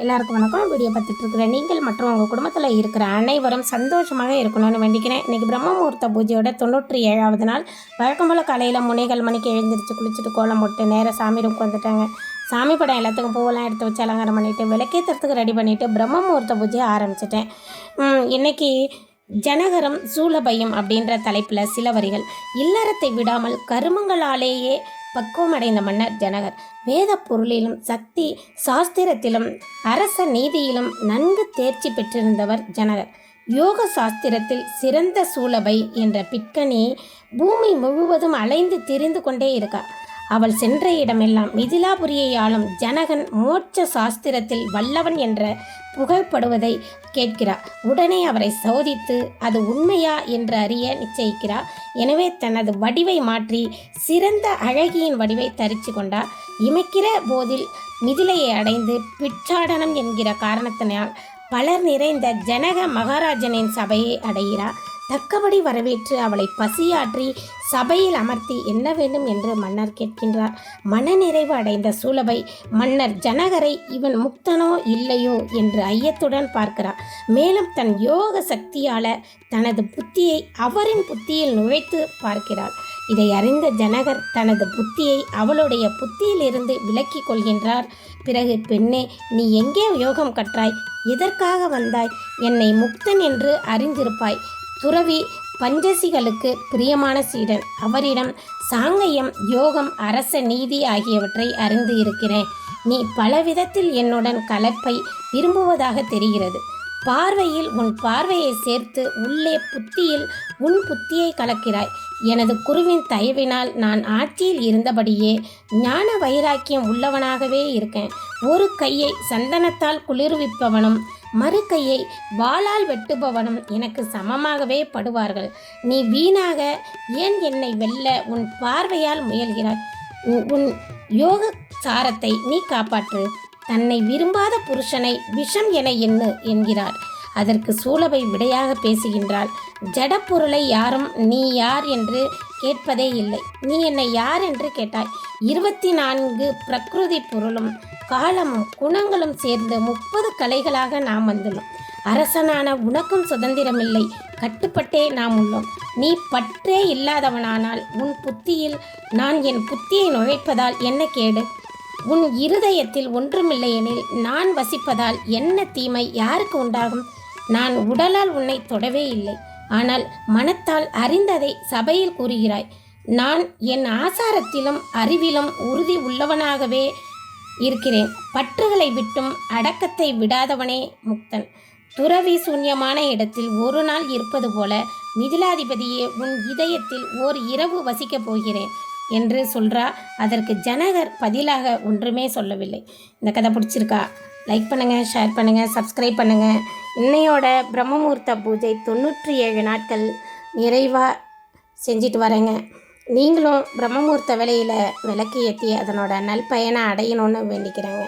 எல்லாருக்கும் வணக்கம். வீடியோ பார்த்துட்டு இருக்கிற நீங்கள் மற்றும் உங்கள் குடும்பத்தில் இருக்கிற அனைவரும் சந்தோஷமாக இருக்கணும்னு வேண்டிக்கிறேன். இன்றைக்கி பிரம்ம முகூர்த்த பூஜையோட 97வது நாள். வழக்கம் போல் காலையில் 3:15 மணிக்கு எழுந்திரிச்சு குளிச்சுட்டு கோலம் போட்டு நேராக சாமி ரூமுக்கு வந்துட்டாங்க. சாமி படம் எல்லாத்துக்கும் பூவெல்லாம் எடுத்து வச்சு அலங்காரம் பண்ணிவிட்டு விளக்கேற்றுறதுக்கு ரெடி பண்ணிவிட்டு பிரம்ம முகூர்த்த பூஜையை ஆரம்பிச்சிட்டேன். இன்றைக்கி ஜனகரம் சூலபயம் அப்படின்ற தலைப்பில் சில வரிகள். இல்லறத்தை விடாமல் கருமங்களாலேயே பக்குவமடைந்த மன்னர் ஜனகர். வேத பொருளிலும் சக்தி சாஸ்திரத்திலும் அரச நீதியிலும் நன்கு தேர்ச்சி பெற்றிருந்தவர் ஜனகர். யோக சாஸ்திரத்தில் சிறந்த சூலபை என்ற பிட்கனி பூமி முழுவதும் அலைந்து திரிந்து கொண்டே இருக்கார். அவள் சென்ற இடமெல்லாம் மிதிலாபுரியை ஆளும் ஜனகன் மோட்ச சாஸ்திரத்தில் வல்லவன் என்ற புகழ்படுவதை கேட்கிறார். உடனே அவரை சோதித்து அது உண்மையா என்று அறிய நிச்சயிக்கிறார். எனவே தனது வடிவை மாற்றி சிறந்த அழகியின் வடிவை தரித்து கொண்டார். இமைக்கிற போதில் மிதிலையை அடைந்து பிட்சாடனம் என்கிற காரணத்தினால் பலர் நிறைந்த ஜனக மகாராஜனின் சபையை அடைகிறார். தக்கபடி வரவேற்று அவளை பசியாற்றி சபையில் அமர்த்தி என்ன வேண்டும் என்று மன்னர் கேட்கின்றார். மனநிறைவு அடைந்த சூலபை மன்னர் ஜனகரை இவன் முக்தனோ இல்லையோ என்று ஐயத்துடன் பார்க்கிறார். மேலும் தன் யோக சக்தியால தனது புத்தியை அவரின் புத்தியில் நுழைத்து பார்க்கிறார். இதை அறிந்த ஜனகர் தனது புத்தியை அவளுடைய புத்தியிலிருந்து விலக்கி கொள்கின்றார். பிறகு, பெண்ணே, நீ எங்கே யோகம் கற்றாய்? எதற்காக வந்தாய்? என்னை முக்தன் என்று அறிந்திருப்பாய். துறவி பஞ்சசிகளுக்கு பிரியமான சீடன். அவரிடம் சாங்கயம், யோகம், அரச நீதி ஆகியவற்றை அறிந்து இருக்கிறேன். நீ பலவிதத்தில் என்னுடன் கலப்பை விரும்புவதாக தெரிகிறது. பார்வையில் உன் பார்வையை சேர்த்து உள்ளே புத்தியில் உன் புத்தியை கலக்கிறாய். எனது குருவின் தயவினால் நான் ஆட்சியில் இருந்தபடியே ஞான வைராக்கியம் உள்ளவனாகவே இருக்கேன். ஒரு கையை சந்தனத்தால் குளிர்விப்பவனும் மறு கையை வாளால் வெட்டுபவனும் எனக்கு சமமாகவே படுவார்கள். நீ வீணாக ஏன் என்னை வெல்ல உன் பார்வையால் முயல்கிறாய்? உன் யோக சாரத்தை நீ காப்பாற்று. தன்னை விரும்பாத புருஷனை விஷம் என எண்ணு என்கிறார். அதற்கு சூலபை விடையாக பேசுகின்றாள். ஜடப்பொருளை யாரும் நீ யார் என்று கேட்பதே இல்லை. நீ என்னை யார் என்று கேட்டாய். 24 பிரகிருதி பொருளும் காலமும் குணங்களும் சேர்ந்து 30 கலைகளாக நாம் வந்துள்ளோம். அரசனான உனக்கும் சுதந்திரமில்லை. கட்டுப்பட்டே நாம் உள்ளோம். நீ பற்றே இல்லாதவனானால் உன் புத்தியில் நான் என் புத்தியை நுழைப்பதால் என்ன கேடு? உன் இருதயத்தில் ஒன்றுமில்லையெனில் நான் வசிப்பதால் என்ன தீமை யாருக்கு உண்டாகும்? நான் உடலால் உன்னை தொடவே இல்லை. ஆனால் மனத்தால் அறிந்ததை சபையில் கூறுகிறாய். நான் என் ஆசாரத்திலும் அறிவிலும் உறுதி உள்ளவனாகவே இருக்கிறேன். பற்றுகளை விட்டும் அடக்கத்தை விடாதவனே முக்தன். துறவி சூன்யமான இடத்தில் ஒரு நாள் இருப்பது போல மிதிலாதிபதியே உன் இதயத்தில் ஓர் இரவு வசிக்கப் போகிறேன் என்று சொல்கிறா. அதற்கு ஜனகர் பதிலாக ஒன்றுமே சொல்லவில்லை. இந்த கதை பிடிச்சிருக்கா? லைக் பண்ணுங்கள், ஷேர் பண்ணுங்கள், சப்ஸ்கிரைப் பண்ணுங்கள். இன்னையோட பிரம்ம முகூர்த்த பூஜை 97 நாட்கள் நிறைவாக செஞ்சுட்டு வரேங்க. நீங்களும் பிரம்ம முகூர்த்த வேளையில் விளக்கு ஏற்றி அதனோட நல்பயனை அடையணும்னு வேண்டிக்கிறேங்க.